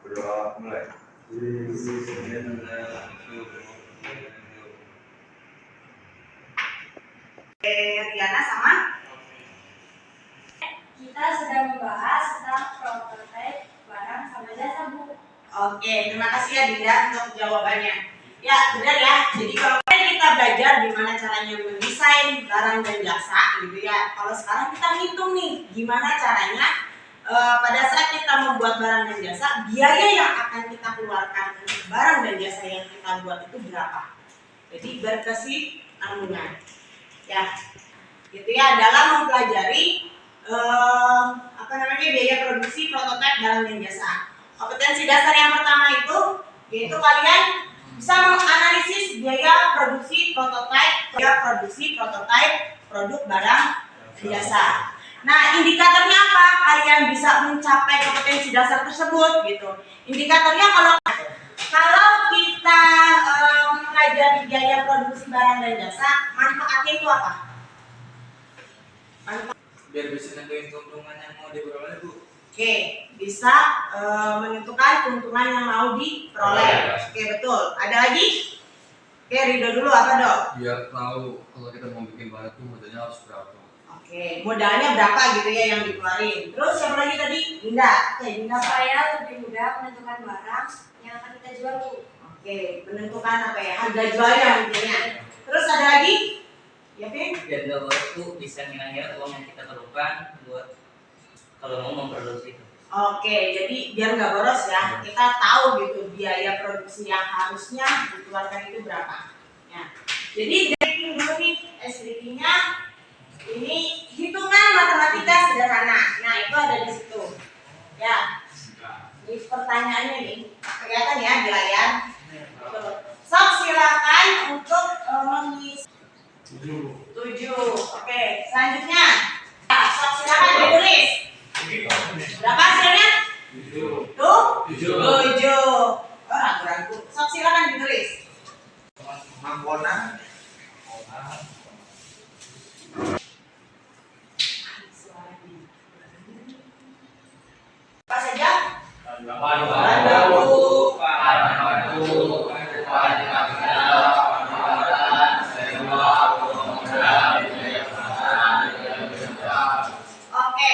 Berdoa mulai. Riana sama kita sedang membahas tentang prototipe barang sama jasa, Bu. Oke, terima kasih ya Dinda untuk jawabannya. Ya, benar ya. Jadi kalau kita belajar gimana caranya mendesain barang dan jasa gitu ya. Kalau sekarang kita ngitung nih gimana caranya pada saat kita membuat barang dan jasa, biaya yang akan kita keluarkan untuk barang dan jasa yang kita buat itu berapa. Jadi berkesinambungan. Ya, gitu ya, dalam mempelajari biaya produksi prototipe barang dan jasa. Kompetensi dasar yang pertama itu yaitu kalian bisa menganalisis biaya produksi prototipe produk barang dan jasa. Nah, indikatornya apa? Kalian bisa mencapai kompetensi dasar tersebut gitu. Indikatornya kalau kita mempelajari biaya produksi barang dan jasa, manfaatnya itu apa? Biar bisa nentuin keuntungan yang mau diperoleh, Bu. Oke, bisa menentukan keuntungan yang mau diperoleh. Oke, betul. Ada lagi? Oke, Rido dulu apa, Dok? Biar tahu kalau kita mau bikin barang itu modalnya harus berapa. Oke, modalnya berapa gitu ya yang dikeluarin. Terus siapa lagi tadi? Dinda. Oke, Dinda. Supaya lebih mudah menentukan barang yang akan kita jual, Bu. Oke, menentukan apa ya? Harga jualnya mungkinnya. Terus ada lagi? Ya, Pin? Biar nggak boros tuh bisa ngira-ngira uang yang kita perlukan buat kalau mau memproduksi itu. Oke, jadi biar nggak boros ya, kita tahu gitu biaya produksi yang harusnya dikeluarkan itu berapa. Ya. Jadi dari dulu nih SDG-nya ini hitungan matematika sederhana. Nah, itu ada di situ. Ya. Ini pertanyaannya nih, kelihatan ya di layar. Sok silakan untuk mengisi 7. Oke, selanjutnya. Sok silakan ditulis. Berapa hasilnya? 7. Oh, ragu-ragu. Sok silakan ditulis. Mangkona. Apa saja? Oke,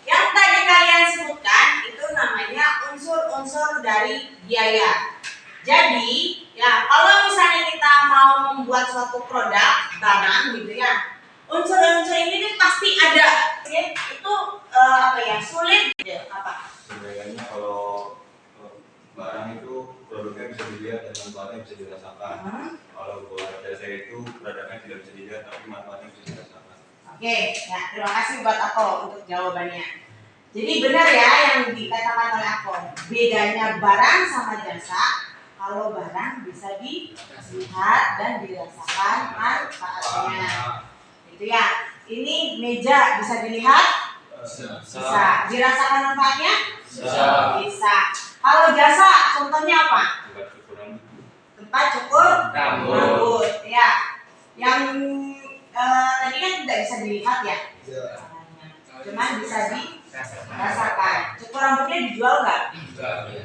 yang tadi kalian sebutkan itu namanya unsur-unsur dari biaya. Jadi, ya kalau misalnya kita mau membuat suatu produk barang gitu ya, unsur-unsur ini nih pasti ada. Ya, itu sulit gitu. Apa? Sebenarnya kalau barang itu produknya bisa dilihat dan manfaatnya bisa dirasakan. Kalau buat jasa itu produknya tidak bisa dilihat tapi manfaatnya bisa dirasakan. Oke, ya terima kasih buat Ako untuk jawabannya. Jadi benar ya yang dikatakan oleh Ako, bedanya barang sama jasa. Kalau barang bisa dilihat dan dirasakan manfaatnya. Itu ya. Ini meja bisa dilihat? Bisa. Dirasakan manfaatnya? Bisa. Kalau jasa contohnya apa? Tempat cukur rambut. Ya. Yang tadi kan tidak bisa dilihat ya? Cuman bisa dirasakan. Cukur rambutnya dijual nggak?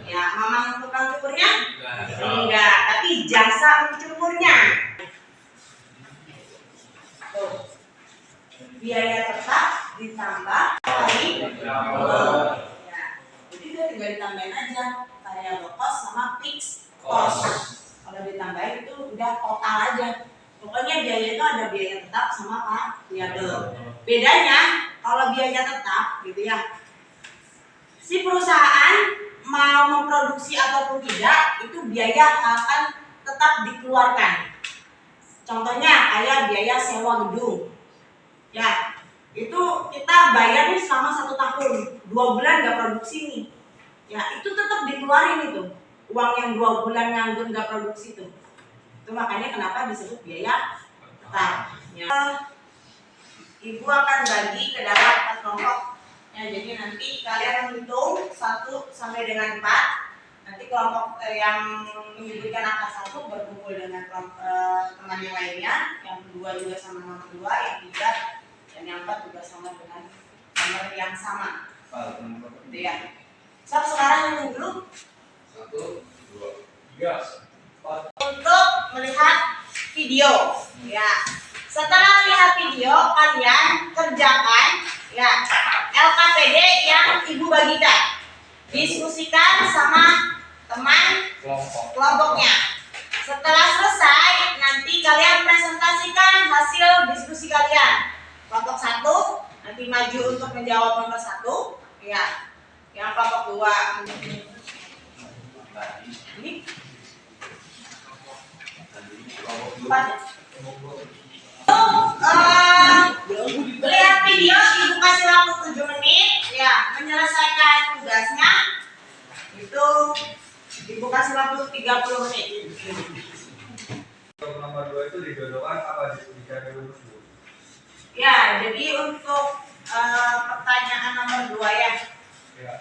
Ya, mamang tukang cukurnya? Enggak. Tapi jasa mencukurnya. Tuh. Biaya tetap ditambah kali 2. Ya. Jadi udah tinggal ditambahin aja variable cost sama fixed cost. Kalau ditambahin itu udah total aja. Pokoknya biaya itu ada biaya tetap sama variabel. Bedanya kalau biaya tetap gitu ya, si perusahaan mau memproduksi ataupun tidak itu biaya akan tetap dikeluarkan. Contohnya kayak biaya sewa gedung. Ya, itu kita bayar nih selama 1 tahun, 2 bulan nggak produksi nih. Ya, itu tetap dikeluarin itu. Uang yang 2 bulan nganggur nggak produksi itu. Itu makanya kenapa disebut biaya tetap. Ya. Ibu akan bagi ke dalam 4 kelompok. Ya, jadi nanti kalian hitung 1 sampai dengan 4. Nanti kelompok yang menyebutkan angka 1 berkumpul dengan teman yang lainnya, yang kedua juga sama nomor 2, yang 3 dan yang 4 juga sama dengan nomor yang sama. Gitu ya. So, sekarang hitung dulu 1, 2, 3, 4. Untuk melihat video, ya. Setelah melihat video, kalian kerjakan, ya, LKPD yang ibu bagikan. Diskusikan sama teman kelompoknya. Setelah selesai, nanti kalian presentasikan hasil diskusi kalian. Kelompok 1 nanti maju untuk menjawab nomor 1, ya. Yang kelompok 2 ini 4. Melihat video, ibu kasih waktu 7 menit, ya, menyelesaikan tugasnya. Itu ibu kasih waktu 30 menit. Nomor 2 itu dijodohkan apa dicari rumus, Bu? Ya, jadi untuk pertanyaan nomor 2 ya. Ya.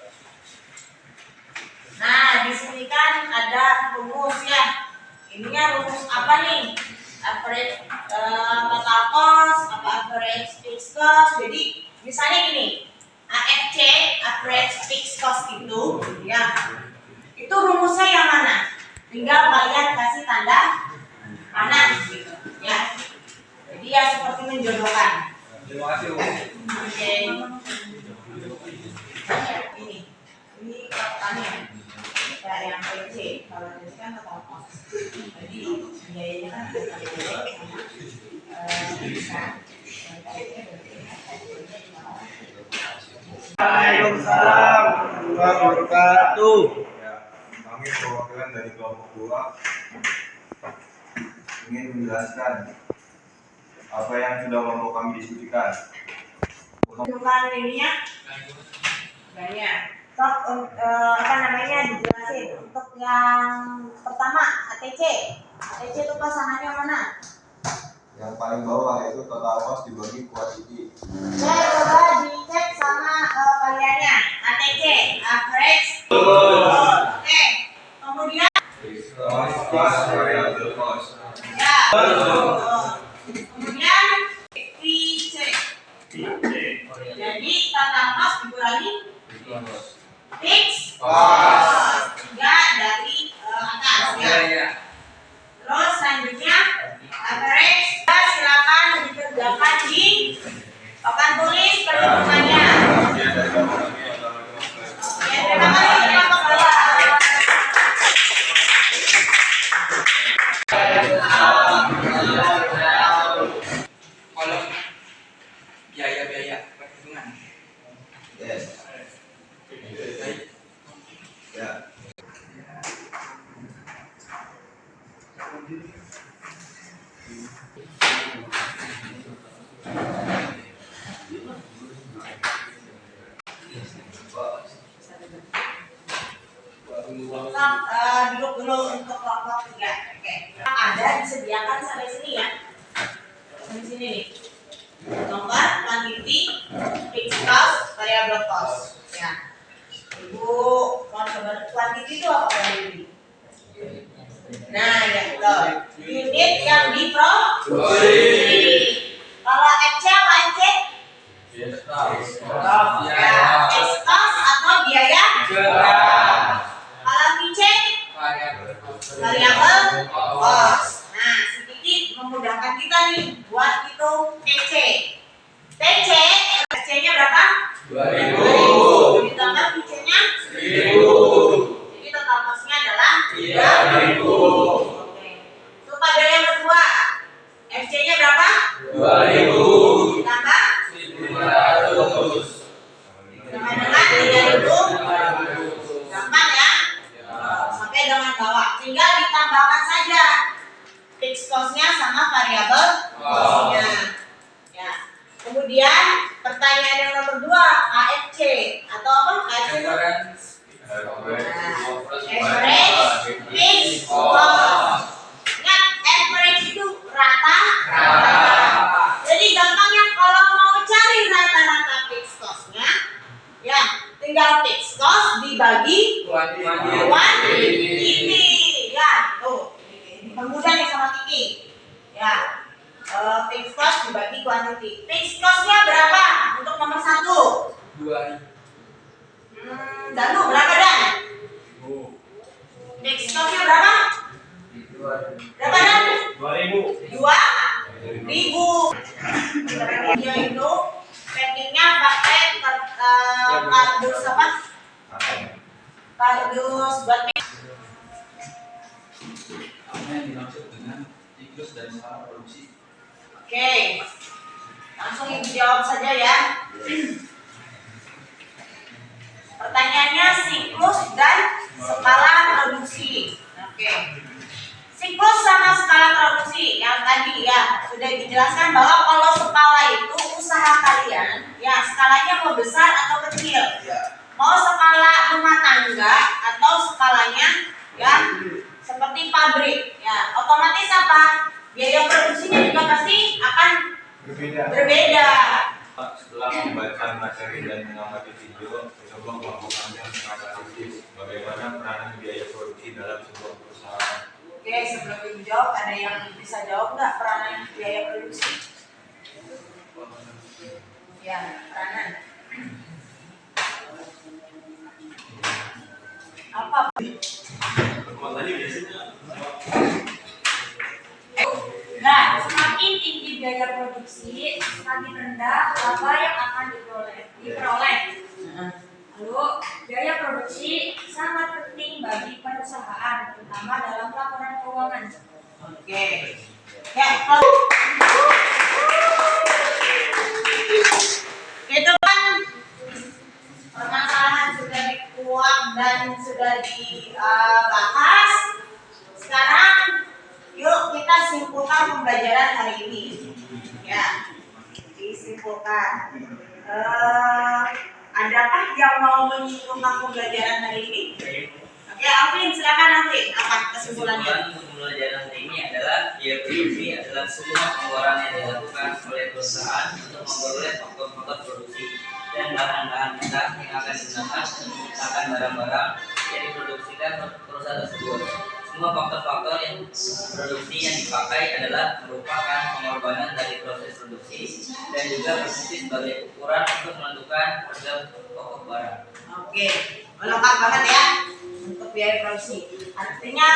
Nah, di sini kan ada rumus ya. Ininya rumus apa nih? Average total cost, apa average fixed cost. Jadi misalnya gini, AFC, average fixed cost itu, ya, itu rumusnya yang mana? Tinggal kalian kasih tanda panas, gitu, ya. Jadi ya seperti menjodohkan. Terima kasih, Bu. Oke. Ini patokannya. Ya, yang PC. Kalau ini kan total cost. Jadi biayanya kan Waalaikumsalam warahmatullahi wabarakatuh. Ya, kami perwakilan dari kelompok 2 ingin menjelaskan apa yang sudah kelompok kami diskusikan. tunjukkan ininya. Banyak. Sok apa namanya dijelasin. Untuk yang pertama ATC. ATC itu pasangannya mana? Yang paling bawah yaitu total cost dibagi quantity. Coba dicek sama kaliannya. ATC, average. Oke. Kemudian Cost variable cost. ya. Kemudian VC. Jadi total cost dikurangi fixed cost. 3 dari atas ya. Terus selanjutnya average. Silakan dikerjakan di papan tulis perhitungannya. Oke, terima kasih kelompok bawah. Kolom biaya-biaya perhitungan. Yes. Ya. Duduk dulu untuk kelompok 3. Oke. Ada disediakan sampai sini ya. Sampai sini nih. Nomor, quantity, fixed cost, variable cost. Ya. Ibu mau coba quantity itu apa quantity? Nah, ya betul. Unit yang diproduksi. Kalau FC apa MC? Ya, fixed cost atau biaya? Kalau VC? Variable cost. Nah, sedikit memudahkan kita nih buat hitung TC. TC, TC-nya berapa? 2.000. Ditambah VC-nya 1.000. Jadi total cost-nya adalah 3.000. Oke. Untuk pada yang kedua, FC-nya berapa? 2.000. Ditambah 1.500. Sama dengan 3.000. Gampang ya? Sampai dengan bawah. Tinggal ditambahkan saja fixed cost-nya sama variable cost-nya. Ya. Kemudian pertanyaan yang nomor 2, AFC atau apa? AFC itu? Average fixed cost. Ingat, average itu rata. Jadi gampangnya kalau mau cari rata-rata fixed cost-nya, ya tinggal fixed cost dibagi quantity. Ya, tuh. Permudah nih sama Kiki. Ya. Fixed cost dibagi quantity. Fixed cost-nya berapa untuk nomor 1? 2.000. Danu berapa Dan? Stoknya berapa? Berapa Dan? 2000. 2000. Dia itu packingnya pakai kardus apa? Kardus buat Apa yang dimaksud dengan siklus dan skala produksi? Oke, langsung ibu jawab saja ya. Pertanyaannya siklus dan skala produksi. Oke, siklus sama skala produksi yang tadi ya sudah dijelaskan bahwa kalau skala itu usaha kalian, ya skalanya mau besar atau kecil, mau skala rumah tangga atau skalanya ya seperti pabrik, ya otomatis apa? Biaya produksinya juga pasti akan berbeda. Setelah membaca materi dan mengamati video, coba melakukan analisis bagaimana peranan biaya produksi dalam sebuah perusahaan. Oke, sebelum dijawab, ada yang bisa jawab nggak peranan biaya produksi? Ya, peranan. Apa? Nah, semakin tinggi biaya produksi, semakin rendah laba yang akan diperoleh. Lalu, biaya produksi sangat penting bagi perusahaan, terutama dalam laporan keuangan. Oke. Ya, kalau itu kan permasalahan sudah dikuak dan sudah dibahas. Sekarang yuk kita simpulkan pembelajaran hari ini. Ya, disimpulkan. Adakah yang mau menyimpulkan pembelajaran hari ini? Oke, Alvin, silakan Alvin. Apa kesimpulannya? Pembelajaran hari ini adalah biaya produksi adalah semua pengeluaran yang dilakukan oleh perusahaan untuk memperoleh faktor-faktor produksi dan bahan-bahan mentah yang akan digunakan untuk menciptakan barang-barang yang diproduksikan perusahaan tersebut. Semua faktor-faktor yang produksi yang dipakai adalah merupakan pengorbanan dari proses produksi dan juga berfungsi sebagai ukuran untuk menentukan harga pokok barang. Oke, lengkap banget ya untuk biaya produksi. Artinya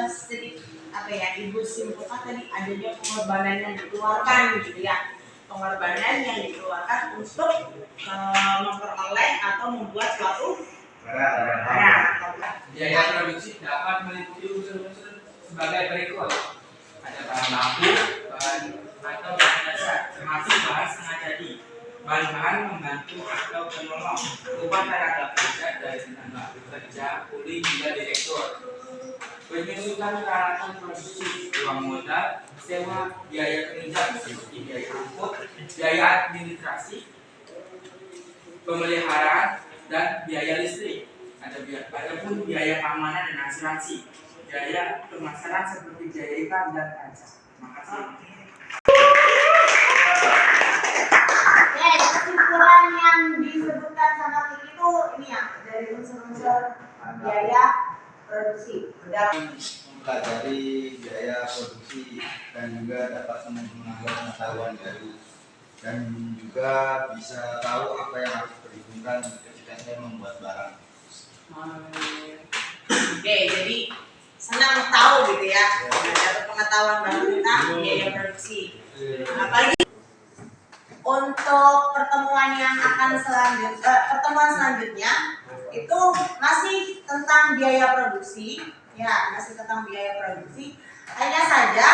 sedikit apa ya, Ibu simpulkan tadi adanya pengorbanan yang dikeluarkan gitu ya, pengorbanan yang dikeluarkan untuk memperoleh atau membuat suatu barang. Biaya produksi dapat meliputi unsur-unsur sebagai berikut: ada bahan baku, bahan atau bahan dasar, termasuk bahan setengah jadi, bahan-bahan membantu atau penolong, upah tenaga kerja dari tenaga kerja, kuli hingga direktur, penyusutan peralatan produksi, uang modal, sewa, biaya penunjang seperti biaya angkut, biaya administrasi, pemeliharaan, dan biaya listrik. Adapun biaya keamanan dan asuransi, biaya pemasaran seperti biaya iklan dan pajak. Terima kasih. Oke, kesimpulan yang disebutkan sama Kiki itu ini ya, dari unsur-unsur biaya produksi. Mempelajari biaya produksi dan juga dapat menambah pengetahuan baru dan juga bisa tahu apa yang harus diperhitungkan ketika saya membuat barang. Oke, jadi senang tahu gitu ya, dapat pengetahuan baru tentang biaya produksi. Apalagi untuk pertemuan yang akan pertemuan selanjutnya itu masih tentang biaya produksi, ya masih tentang biaya produksi. Hanya saja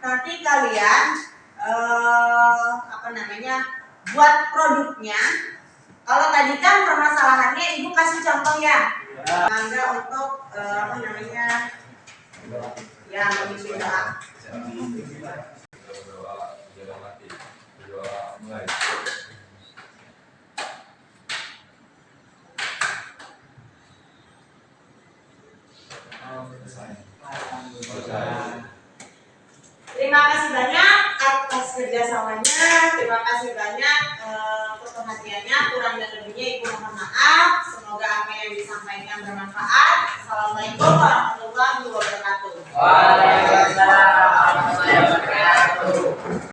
nanti kalian buat produknya. Kalau tadi kan permasalahannya Ibu kasih contoh ya, Anda untuk ya memimpin doa. Terima kasih banyak atas kerjasamanya, terima kasih banyak perhatiannya, kurang dan lebihnya Ibu mohon maaf. Semoga apa yang disampaikan bermanfaat. Assalamualaikum warahmatullahi wabarakatuh. Waalaikumsalam.